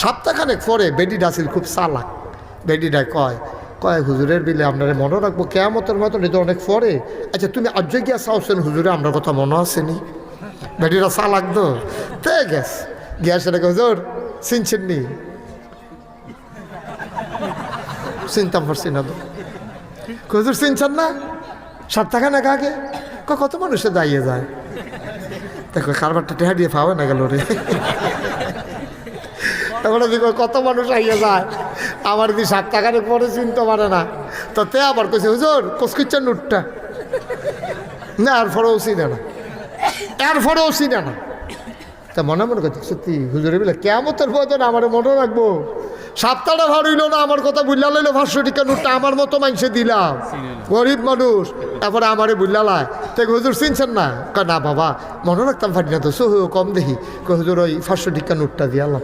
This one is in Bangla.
সপ্তাহখানেক পরে বেডিটা আসিল খুব চালাক। বেডিটা কয় কয় হুজুরের বিলে আপনারা মনে রাখবো কেয়ামতের মতন এটা অনেক পরে। আচ্ছা তুমি আজ গিয়া চাওছেন হুজুরে আপনার কথা মনে আসেনি? বেডিটা চালাক তো তে গেছ গিয়া সেটাকে হুজুর চিনছেন নি? চিনতাম পারছি না তো। হুজুর চিনছেন না? সপ্তাহখানেক আগে কত মানুষে দাঁড়িয়ে যায় দেখো কারবারটা টেহা দিয়ে পাওয়া না গেল রে। তারপরে দেখো কত মানুষ আইয়া যায় আমার যদি সপ্তাহখানেক পরে চিনতে পারে না। তো তে আবার কইছে হুজুর কসকিচ্ছেন নোটটা না এরপরেও চিনে না, এরপরেও চিনে না। তা মনে মনে করছে সত্যি হুজুরে বলে কেমতের বদন আমার মনে রাখবো। সপ্তাহটা ভার হইল না আমার কথা বুঝলা লইলো 500 টাকা নোটটা আমার মতো মানুষে দিলাম, গরিব মানুষ, তারপরে আমারে বুঝলা লাই। তাই হুজুর চিনছেন না? না বাবা মনে রাখতাম পারি না তো, সহ কম দেখি হুজুর ওই 500 টাকা নোটটা দিয়ালাম।